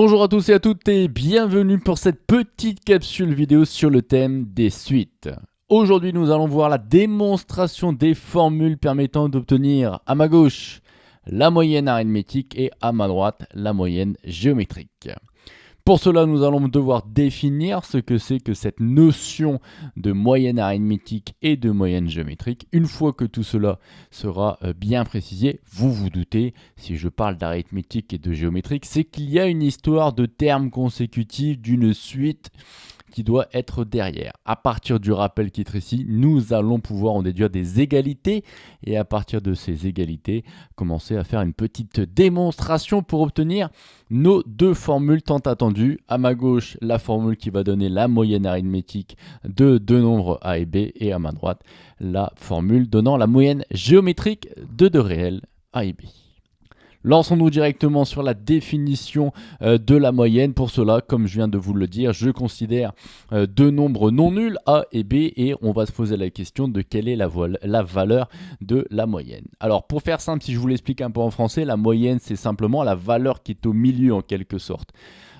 Bonjour à tous et à toutes et bienvenue pour cette petite capsule vidéo sur le thème des suites. Aujourd'hui, nous allons voir la démonstration des formules permettant d'obtenir à ma gauche la moyenne arithmétique et à ma droite la moyenne géométrique. Pour cela, nous allons devoir définir ce que c'est que cette notion de moyenne arithmétique et de moyenne géométrique. Une fois que tout cela sera bien précisé, vous vous doutez, si je parle d'arithmétique et de géométrique, c'est qu'il y a une histoire de termes consécutifs d'une suite qui doit être derrière. À partir du rappel qui est ici, nous allons pouvoir en déduire des égalités et à partir de ces égalités, commencer à faire une petite démonstration pour obtenir nos deux formules tant attendues. À ma gauche, la formule qui va donner la moyenne arithmétique de deux nombres A et B et à ma droite, la formule donnant la moyenne géométrique de deux réels A et B. Lançons-nous directement sur la définition de la moyenne. Pour cela, comme je viens de vous le dire, je considère deux nombres non nuls, A et B, et on va se poser la question de quelle est la valeur de la moyenne. Alors, pour faire simple, si je vous l'explique un peu en français, la moyenne, c'est simplement la valeur qui est au milieu en quelque sorte.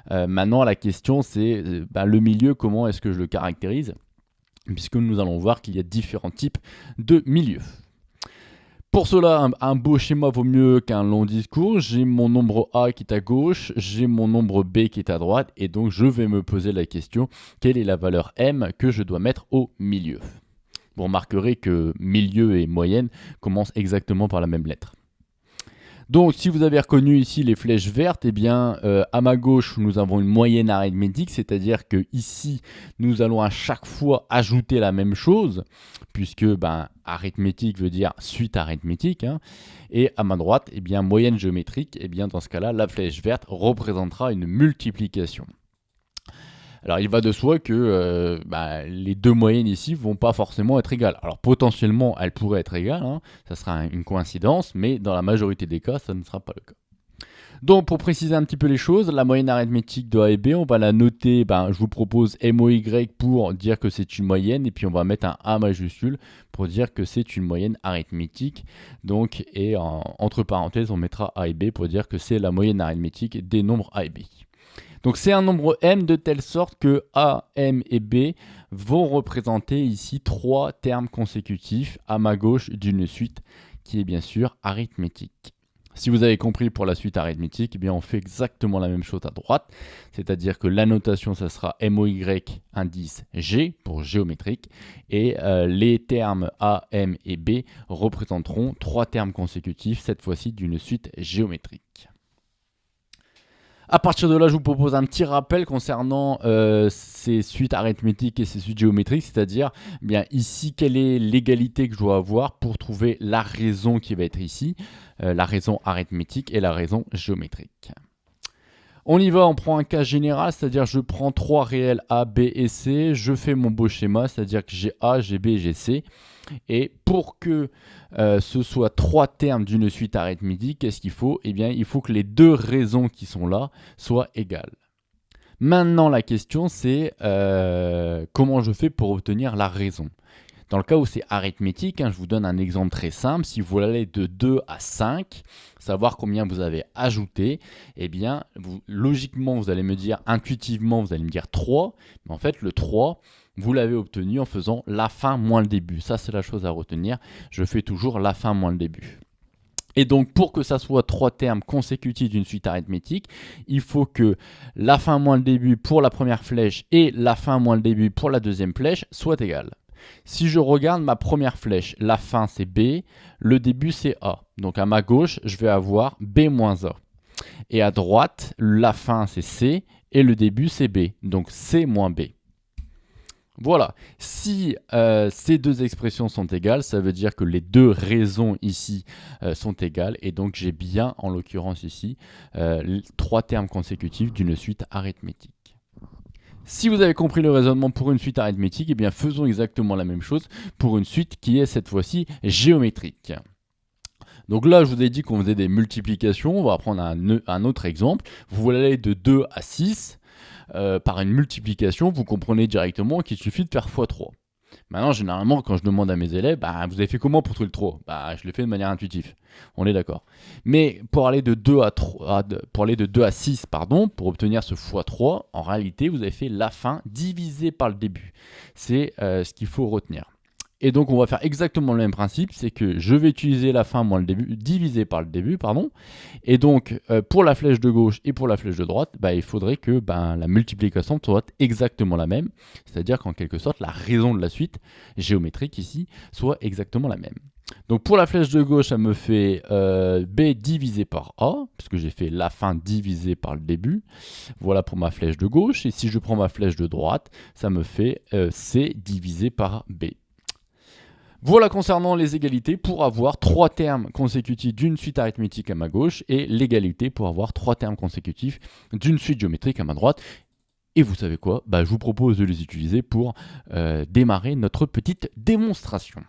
Maintenant, la question, c'est le milieu, comment est-ce que je le caractérise? Puisque nous allons voir qu'il y a différents types de milieux. Pour cela, un beau schéma vaut mieux qu'un long discours. J'ai mon nombre A qui est à gauche, j'ai mon nombre B qui est à droite, et donc je vais me poser la question, quelle est la valeur M que je dois mettre au milieu? Vous remarquerez que milieu et moyenne commencent exactement par la même lettre. Donc, si vous avez reconnu ici les flèches vertes, eh bien, à ma gauche, nous avons une moyenne arithmétique, c'est-à-dire que ici, nous allons à chaque fois ajouter la même chose, puisque arithmétique veut dire suite arithmétique, hein. Et à ma droite, eh bien, moyenne géométrique, eh bien, dans ce cas-là, la flèche verte représentera une multiplication. Alors, il va de soi que les deux moyennes ici vont pas forcément être égales. Alors, potentiellement, elles pourraient être égales, hein, ça sera une coïncidence, mais dans la majorité des cas, ça ne sera pas le cas. Donc, pour préciser un petit peu les choses, la moyenne arithmétique de A et B, on va la noter, je vous propose MOY pour dire que c'est une moyenne, et puis on va mettre un A majuscule pour dire que c'est une moyenne arithmétique. Donc, et entre parenthèses, on mettra A et B pour dire que c'est la moyenne arithmétique des nombres A et B. Donc c'est un nombre M de telle sorte que A, M et B vont représenter ici trois termes consécutifs à ma gauche d'une suite qui est bien sûr arithmétique. Si vous avez compris pour la suite arithmétique, eh bien on fait exactement la même chose à droite, c'est-à-dire que la notation, ça sera MOY indice G pour géométrique, et les termes A, M et B représenteront trois termes consécutifs, cette fois-ci d'une suite géométrique. À partir de là, je vous propose un petit rappel concernant ces suites arithmétiques et ces suites géométriques, c'est-à-dire ici, quelle est l'égalité que je dois avoir pour trouver la raison qui va être ici, la raison arithmétique et la raison géométrique. On y va, on prend un cas général, c'est-à-dire je prends trois réels A, B et C, je fais mon beau schéma, c'est-à-dire que j'ai A, j'ai B et j'ai C. Et pour que ce soit trois termes d'une suite arithmétique, qu'est-ce qu'il faut? Eh bien, il faut que les deux raisons qui sont là soient égales. Maintenant, la question, c'est comment je fais pour obtenir la raison? Dans le cas où c'est arithmétique, je vous donne un exemple très simple. Si vous allez de 2 à 5, savoir combien vous avez ajouté, eh bien, logiquement, vous allez me dire, intuitivement, vous allez me dire 3. Mais en fait, le 3, vous l'avez obtenu en faisant la fin moins le début. Ça, c'est la chose à retenir. Je fais toujours la fin moins le début. Et donc, pour que ça soit trois termes consécutifs d'une suite arithmétique, il faut que la fin moins le début pour la première flèche et la fin moins le début pour la deuxième flèche soient égales. Si je regarde ma première flèche, la fin c'est B, le début c'est A. Donc à ma gauche, je vais avoir B moins A. Et à droite, la fin c'est C et le début c'est B. Donc C moins B. Voilà, si ces deux expressions sont égales, ça veut dire que les deux raisons ici sont égales. Et donc j'ai bien, en l'occurrence ici, trois termes consécutifs d'une suite arithmétique. Si vous avez compris le raisonnement pour une suite arithmétique, eh bien faisons exactement la même chose pour une suite qui est cette fois-ci géométrique. Donc là, je vous ai dit qu'on faisait des multiplications. On va prendre un autre exemple. Vous voulez aller de 2 à 6 par une multiplication. Vous comprenez directement qu'il suffit de faire x3. Maintenant, généralement, quand je demande à mes élèves, bah, vous avez fait comment pour trouver le 3? Bah, je le fais de manière intuitive. On est d'accord. Mais pour aller de 2 à 3, pour aller de 2 à 6, pardon, pour obtenir ce x3, en réalité, vous avez fait la fin divisé par le début. C'est ce qu'il faut retenir. Et donc, on va faire exactement le même principe, c'est que je vais utiliser la fin moins le début, divisé par le début, pardon. Et donc, pour la flèche de gauche et pour la flèche de droite, bah, il faudrait que la multiplication soit exactement la même. C'est-à-dire qu'en quelque sorte, la raison de la suite géométrique ici soit exactement la même. Donc, pour la flèche de gauche, ça me fait B divisé par A, puisque j'ai fait la fin divisé par le début. Voilà pour ma flèche de gauche. Et si je prends ma flèche de droite, ça me fait C divisé par B. Voilà concernant les égalités pour avoir 3 termes consécutifs d'une suite arithmétique à ma gauche et l'égalité pour avoir 3 termes consécutifs d'une suite géométrique à ma droite. Et vous savez quoi? Je vous propose de les utiliser pour démarrer notre petite démonstration.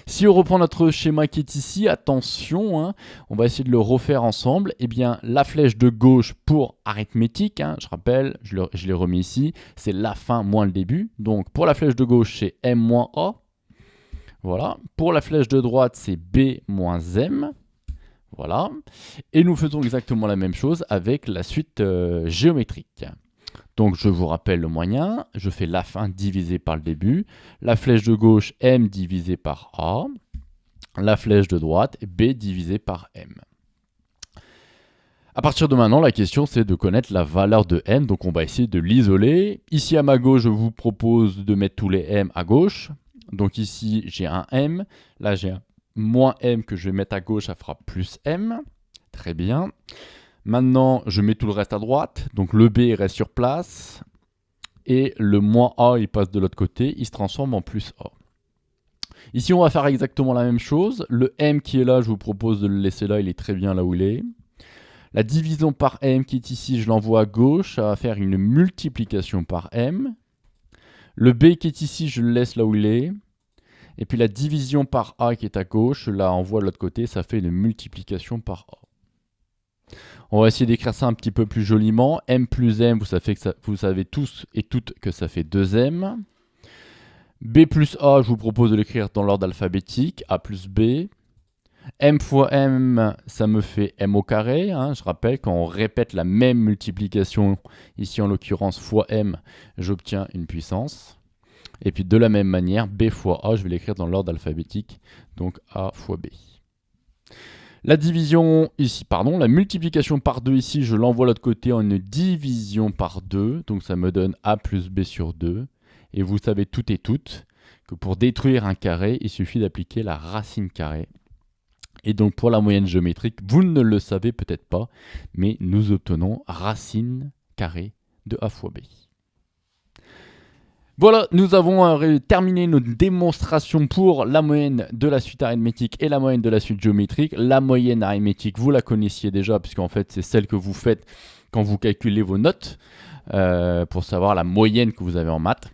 Si on reprend notre schéma qui est ici, attention, hein, on va essayer de le refaire ensemble. Eh bien, la flèche de gauche pour arithmétique, hein, je rappelle, je l'ai remis ici, c'est la fin moins le début. Donc pour la flèche de gauche, c'est M moins A. Voilà. Pour la flèche de droite, c'est B moins M. Voilà. Et nous faisons exactement la même chose avec la suite géométrique. Donc, je vous rappelle le moyen. Je fais la fin divisé par le début. La flèche de gauche, M divisé par A. La flèche de droite, B divisé par M. À partir de maintenant, la question, c'est de connaître la valeur de M. Donc, on va essayer de l'isoler. Ici, à ma gauche, je vous propose de mettre tous les M à gauche. Donc ici, j'ai un M. Là, j'ai un moins M que je vais mettre à gauche, ça fera plus M. Très bien. Maintenant, je mets tout le reste à droite. Donc le B reste sur place. Et le moins A, il passe de l'autre côté. Il se transforme en plus A. Ici, on va faire exactement la même chose. Le M qui est là, je vous propose de le laisser là. Il est très bien là où il est. La division par M qui est ici, je l'envoie à gauche. Ça va faire une multiplication par M. Le B qui est ici, je le laisse là où il est. Et puis la division par A qui est à gauche, je la envoie de l'autre côté, ça fait une multiplication par A. On va essayer d'écrire ça un petit peu plus joliment. M plus M, vous savez tous et toutes que ça fait 2M. B plus A, je vous propose de l'écrire dans l'ordre alphabétique, A plus B. M fois M, ça me fait M au carré. Hein. Je rappelle, quand on répète la même multiplication, ici en l'occurrence fois M, j'obtiens une puissance. Et puis de la même manière, B fois A, je vais l'écrire dans l'ordre alphabétique, donc A fois B. La division ici, pardon, la multiplication par 2 ici, je l'envoie de l'autre côté en une division par 2, donc ça me donne A plus B sur 2. Et vous savez toutes et toutes que pour détruire un carré, il suffit d'appliquer la racine carrée. Et donc pour la moyenne géométrique, vous ne le savez peut-être pas, mais nous obtenons racine carrée de A fois B. Voilà, nous avons terminé notre démonstration pour la moyenne de la suite arithmétique et la moyenne de la suite géométrique. La moyenne arithmétique, vous la connaissiez déjà, puisqu'en fait, c'est celle que vous faites quand vous calculez vos notes, pour savoir la moyenne que vous avez en maths.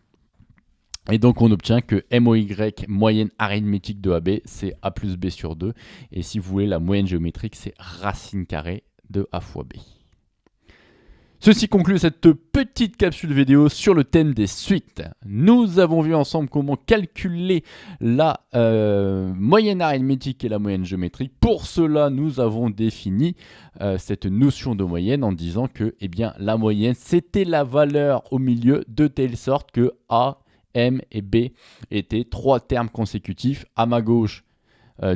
Et donc, on obtient que MOY, moyenne arithmétique de AB, c'est A plus B sur 2. Et si vous voulez, la moyenne géométrique, c'est racine carrée de A fois B. Ceci conclut cette petite capsule vidéo sur le thème des suites. Nous avons vu ensemble comment calculer la moyenne arithmétique et la moyenne géométrique. Pour cela, nous avons défini cette notion de moyenne en disant que la moyenne, c'était la valeur au milieu de telle sorte que A, M et B étaient 3 termes consécutifs à ma gauche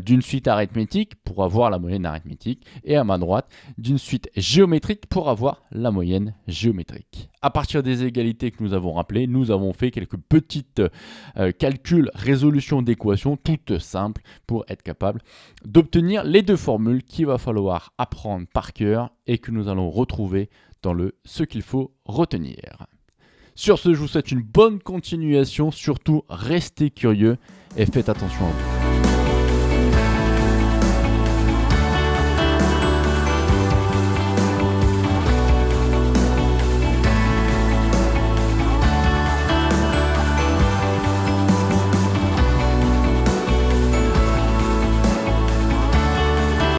d'une suite arithmétique pour avoir la moyenne arithmétique et à ma droite d'une suite géométrique pour avoir la moyenne géométrique. À partir des égalités que nous avons rappelées, nous avons fait quelques petites calculs, résolutions d'équations toutes simples pour être capable d'obtenir les 2 formules qu'il va falloir apprendre par cœur et que nous allons retrouver dans le « ce qu'il faut retenir ». Sur ce, je vous souhaite une bonne continuation, surtout restez curieux et faites attention à vous.